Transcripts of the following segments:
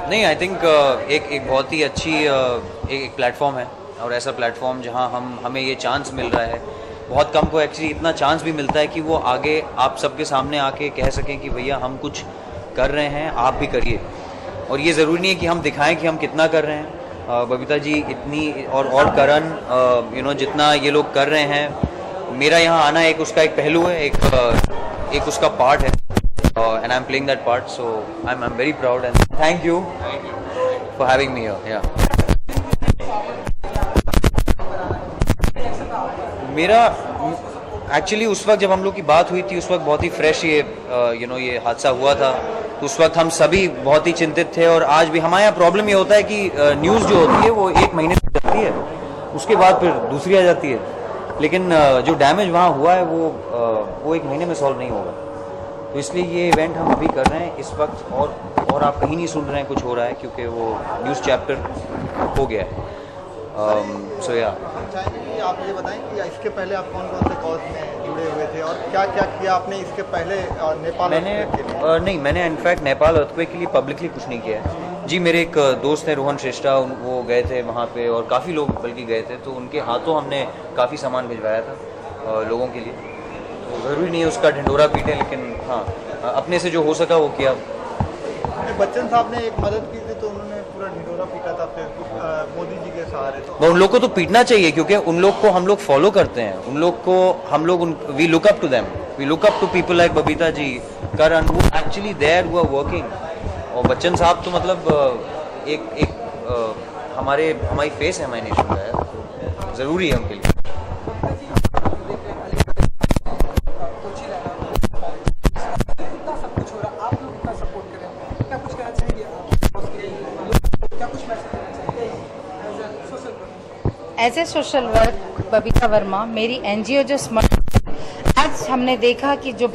नहीं, I think एक बहुत ही अच्छी एक प्लेटफॉर्म है, और ऐसा प्लेटफॉर्म जहां हमें ये चांस मिल रहा है। बहुत कम को एक्चुअली इतना चांस भी मिलता है कि वो आगे आप सबके सामने आके कह सकें कि भैया हम कुछ कर रहे हैं, आप भी करिए। और ये ज़रूरी नहीं है कि हम दिखाएं कि हम कितना कर रहे हैं। बबीता जी इतनी और करण जितना ये लोग कर रहे हैं, मेरा यहाँ आना एक उसका एक पहलू है, एक उसका पार्ट है, and I'm playing that part, so I'm very proud and thank you for having me here. Yeah. मेरा एक्चुअली उस वक्त जब हम लोग की बात हुई थी, उस वक्त बहुत ही फ्रेश ये हादसा हुआ था, तो उस वक्त हम सभी बहुत ही चिंतित थे। और आज भी हमारे यहाँ प्रॉब्लम ये होता है कि न्यूज़ जो होती है वो 1 महीने तक चलती है, उसके बाद फिर दूसरी आ जाती है, लेकिन जो डैमेज वहाँ हुआ है वो 1 महीने में सॉल्व नहीं होगा। तो इसलिए ये इवेंट हम अभी कर रहे हैं इस वक्त, और आप कहीं नहीं सुन रहे हैं कुछ हो रहा है, क्योंकि वो न्यूज़ चैप्टर हो गया है। सो या हम चाहेंगे कि आप ये बताएं कि इसके पहले आप कौन कौन से कॉज में जुड़े हुए थे और क्या क्या किया आपने इसके पहले नेपाल मैंने इनफैक्ट नेपाल अर्थक्वेक के लिए पब्लिकली कुछ नहीं किया है जी। मेरे एक दोस्त हैं रोहन श्रेष्ठा, वो गए थे वहाँ पे, और काफ़ी लोग बल्कि गए थे, तो उनके हाथों हमने काफ़ी सामान भिजवाया था लोगों के लिए। तो ज़रूरी नहीं है उसका ढिंडोरा पीटे, लेकिन हाँ अपने से जो हो सका वो किया। बच्चन साहब ने एक मदद की थी तो उन्होंने पूरा ढिंडोरा पीटा था मोदी जी के सहारे। तो उन लोग को तो पीटना चाहिए, क्योंकि उन लोग को हम लोग फॉलो करते हैं, उन लोग को हम लोग we look up to them, we look up to people like Babita ji, Karan, वो actually there who are working. और बच्चन साहब तो मतलब हमारी फेस है हमारे नेशन का है, ज़रूरी है उनके लिए। As a social work Babita Verma, मेरी एनजीओ जो स्मर्ट, आज हमने देखा कि जो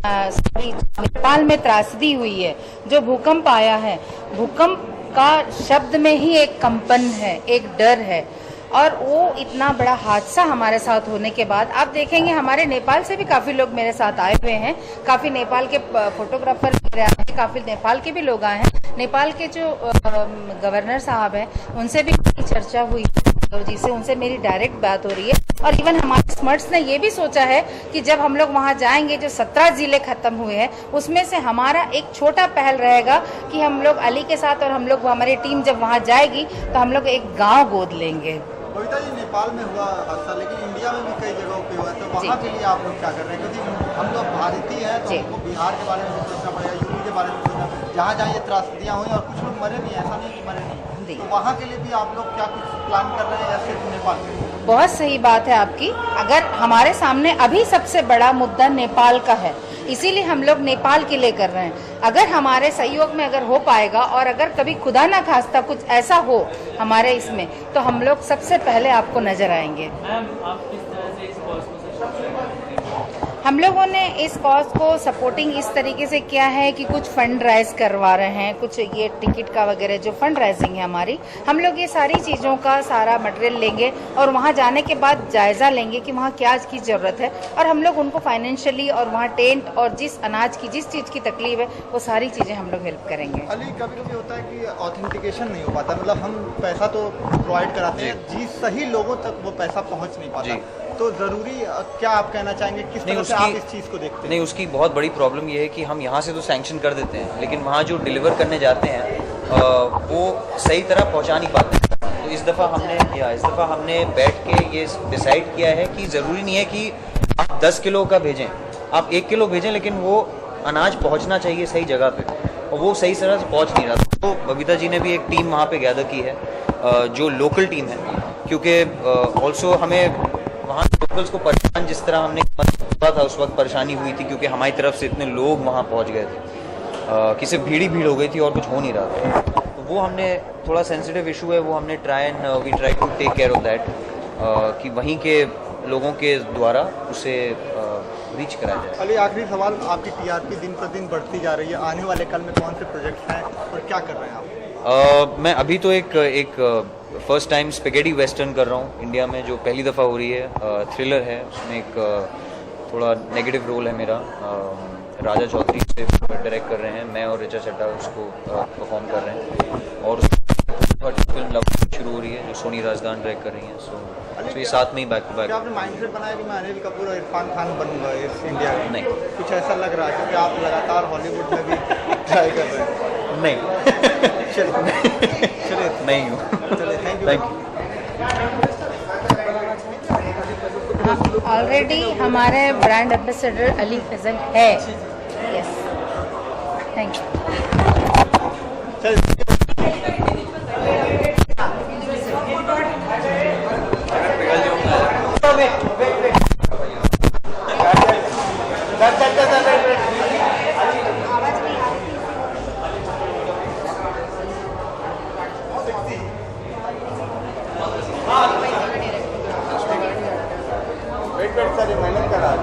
नेपाल में त्रासदी हुई है, जो भूकंप आया है, भूकंप का शब्द में ही एक कंपन है, एक डर है, और वो इतना बड़ा हादसा हमारे साथ होने के बाद आप देखेंगे हमारे नेपाल से भी काफ़ी लोग मेरे साथ आए हुए हैं, काफ़ी नेपाल के फोटोग्राफर आए हैं, काफ़ी नेपाल के भी लोग आए हैं। नेपाल के जो गवर्नर साहब हैं उनसे भी चर्चा हुई जी से, उनसे मेरी डायरेक्ट बात हो रही है। और इवन हमारे स्मर्ट्स ने ये भी सोचा है कि जब हम लोग वहाँ जाएंगे, जो 17 जिले खत्म हुए हैं उसमें से हमारा एक छोटा पहल रहेगा कि हम लोग अली के साथ, और हम लोग हमारी टीम जब वहाँ जाएगी तो हम लोग एक गाँव गोद लेंगे। बबीता जी, नेपाल में हुआ हादसा, लेकिन इंडिया में भी कई जगहों पे हुआ, तो वहाँ के लिए आप लोग क्या कर रहे हैं? क्योंकि हम लोग भारतीय हैं तो हमको बिहार के बारे में भी सोचना पड़ेगा, यूपी के बारे में सोचना पड़ेगा, जहाँ जहाँ ये त्रासदियाँ हुई और कुछ लोग मरे नहीं, ऐसा नहीं कि मरे नहीं, तो वहाँ के लिए भी आप लोग क्या कुछ प्लान कर रहे हैं या सिर्फ नेपाल के लिए? बहुत सही बात है आपकी। अगर हमारे सामने अभी सबसे बड़ा मुद्दा नेपाल का है, इसीलिए हम लोग नेपाल के लिए कर रहे हैं। अगर हमारे सहयोग में अगर हो पाएगा, और अगर कभी खुदा ना खास्ता कुछ ऐसा हो हमारे इसमें, तो हम लोग सबसे पहले आपको नजर आएंगे। हम लोगों ने इस कॉज को सपोर्टिंग इस तरीके से किया है कि कुछ फंड राइज करवा रहे हैं, कुछ ये टिकट का वगैरह जो फंड राइजिंग है हमारी, हम लोग ये सारी चीज़ों का सारा मटेरियल लेंगे और वहाँ जाने के बाद जायज़ा लेंगे कि वहाँ क्या की ज़रूरत है, और हम लोग उनको फाइनेंशियली और वहाँ टेंट और जिस अनाज की जिस चीज़ की तकलीफ है वो सारी चीज़ें हम लोग हेल्प करेंगे। अली, कभी कभी होता है कि ऑथेंटिकेशन नहीं हो पाता, मतलब हम पैसा तो प्रोवाइड कराते हैं, जिस सही लोगों तक वो पैसा पहुँच नहीं पाता, तो ज़रूरी क्या आप कहना चाहेंगे, किस तरह से आप इस चीज़ को देखते हैं? नहीं, उसकी बहुत बड़ी प्रॉब्लम ये है कि हम यहाँ से तो सैंक्शन कर देते हैं, लेकिन वहाँ जो डिलीवर करने जाते हैं वो सही तरह पहुँचा नहीं पाते। तो इस दफ़ा हमने बैठ के ये डिसाइड किया है कि ज़रूरी नहीं है कि आप 10 किलो का भेजें, आप 1 किलो भेजें, लेकिन वो अनाज पहुँचना चाहिए सही जगह पे, और वो सही तरह से पहुँच नहीं रहा। तो बबीता जी ने भी एक टीम वहाँ पे गैदर की है, जो लोकल टीम है, क्योंकि ऑल्सो हमें वहाँ लोकल्स को परेशान, जिस तरह हमने हुआ था उस वक्त परेशानी हुई थी, क्योंकि हमारी तरफ से इतने लोग वहाँ पहुँच गए थे कि सिर्फ भीड़ हो गई थी और कुछ हो नहीं रहा था। तो वो हमने थोड़ा सेंसिटिव इशू है, वो हमने we try to take care of that, कि वहीं के लोगों के द्वारा उसे रीच कराया जाए। अली, आखिरी सवाल, आपकी टीआरपी दिन पर दिन बढ़ती जा रही है, आने वाले कल में कौन से प्रोजेक्ट्स हैं और क्या कर रहे हैं आप? मैं अभी तो एक फर्स्ट टाइम स्पेगेटी वेस्टर्न कर रहा हूँ इंडिया में, जो पहली दफ़ा हो रही है, थ्रिलर है, उसमें एक थोड़ा नेगेटिव रोल है मेरा। राजा चौधरी से डायरेक्ट कर रहे हैं, मैं और ऋचा चड्ढा उसको परफॉर्म कर रहे हैं। और फिल्म लव शुरू हो रही है जो सोनी राजदान डायरेक्ट कर रही हैं। सो ये साथ में ही बैक टू बैक। क्या आपने माइंडसेट बनाया कि मैं अनिल कपूर और इरफान खान बनूंगा इस इंडिया में? नहीं, कुछ ऐसा लग रहा है क्योंकि आप लगातार हॉलीवुड में भी ट्राई कर रहे हैं। नहीं चलिए नहीं हूँ। चलिए, थैंक थैंक यू। ऑलरेडी हमारे ब्रांड एम्बेसडर अली फजल है। यस, थैंक वेट सर, मेहनत कर रहा है।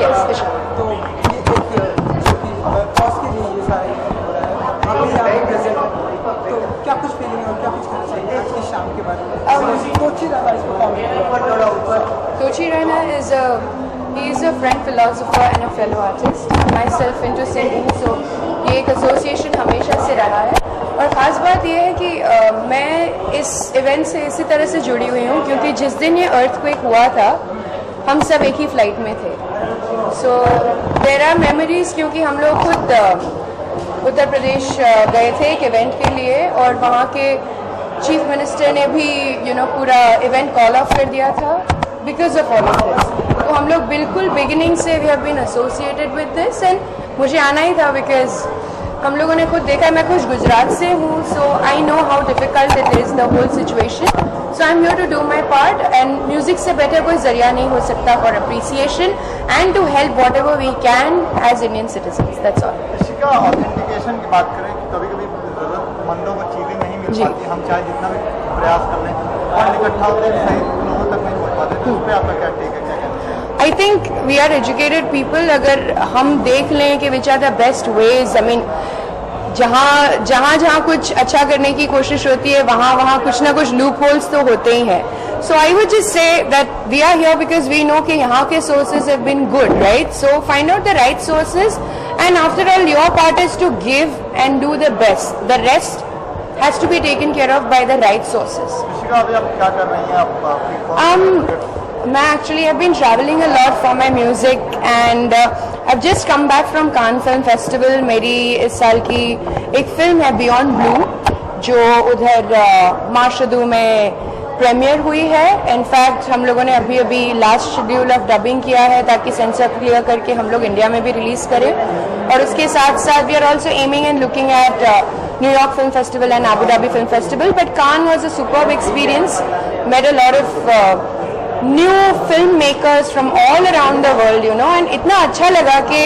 Yes, तो ये एक कॉज के लिए ये सारा हो रहा है, आप भी यहाँ प्रेजेंट हैं, तो क्या कुछ फीलिंग है और क्या कुछ कहना चाहिए आज की शाम के बारे में? कोची राणा इस performance Tochi Rana is a friend, philosopher and a fellow artist. Myself into singing, so ये एक एसोसिएशन हमेशा से रहा है। और ख़ास बात यह है कि मैं इस इवेंट से इसी तरह से जुड़ी हुई हूँ क्योंकि जिस दिन ये अर्थक्वेक हुआ था हम सब एक ही फ्लाइट में थे। सो देयर आर मेमोरीज क्योंकि हम लोग खुद उत्तर प्रदेश गए थे एक इवेंट के लिए और वहाँ के चीफ मिनिस्टर ने भी पूरा इवेंट कॉल ऑफ कर दिया था because of all of this. तो हम लोग बिल्कुल बिगिनिंग से we have been associated with this and मुझे आना ही था बिकॉज हम लोगों ने खुद देखा, मैं खुद गुजरात से हूँ, so I know how difficult it is the whole situation. So I am here to do my part and music से बेटर कोई जरिया नहीं हो सकता for appreciation and to help whatever we can as Indian citizens, that's all. Rishika, authentication की बात करें कि कभी कभी जरूरतमंदों को चीज़ें नहीं मिल पाती, हम चाहे जितना भी प्रयास कर लें और इकट्ठा होते हैं सही लोगों तक नहीं पहुँच पाते, तो उस पर आपका क्या टेक है, क्या कहना चाहिए? I think we are educated people, अगर हम देख लें कि which are the best ways, I mean जहाँ कुछ अच्छा करने की कोशिश होती है वहाँ कुछ ना कुछ लूप होल्स तो होते ही हैं। So I would just say that we are here because we know कि यहाँ के sources have been good, right? So find out the right sources and after all your part is to give and do the best, the rest has to be taken care of by the right sources. Rishika, अभी आप क्या कर रही हैं? आप मैं actually have been traveling a lot for my music and I've just come back from Cannes Film Festival। मेरी इस साल की एक फिल्म है Beyond Blue जो उधर मार्शदू में प्रीमियर हुई है। इनफैक्ट हम लोगों ने अभी लास्ट शेड्यूल ऑफ डबिंग किया है ताकि सेंसर क्लियर करके हम लोग इंडिया में भी रिलीज करें। और उसके साथ साथ we are also aiming and looking at New York film festival and Abu Dhabi film festival. But Cannes was a superb experience, made a lot of new film makers from all around the world, and इतना अच्छा लगा कि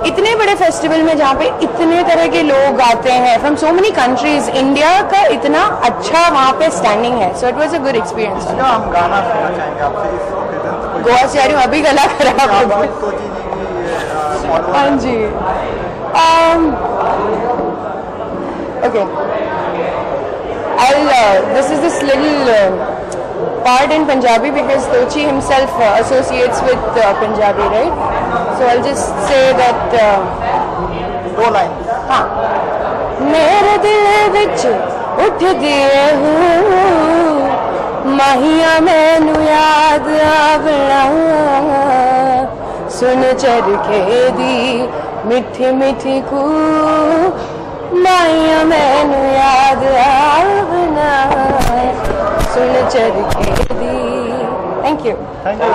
इतने बड़े festival में जहाँ पे इतने तरह के लोग आते हैं from so many countries, India का इतना अच्छा वहाँ पे स्टैंडिंग है। So it was a good experience. हम गाना सुनना चाहेंगे आपसे इस ओकेजन। गोवा से आ रही हूँ, अभी गला खराब हो गया। हाँ जी, okay, this is this little part in Punjabi because Tochi himself associates with Punjabi, right? So I'll just say that दो लाइन। हाँ, मेरे दिल विच उठ दिए हूँ माहिया मैनू याद आवना, सुन चरखे दी मिठी मिठी कू माहिया मैनू याद आवना, सुन चरखे दी। Thank you. Thank you.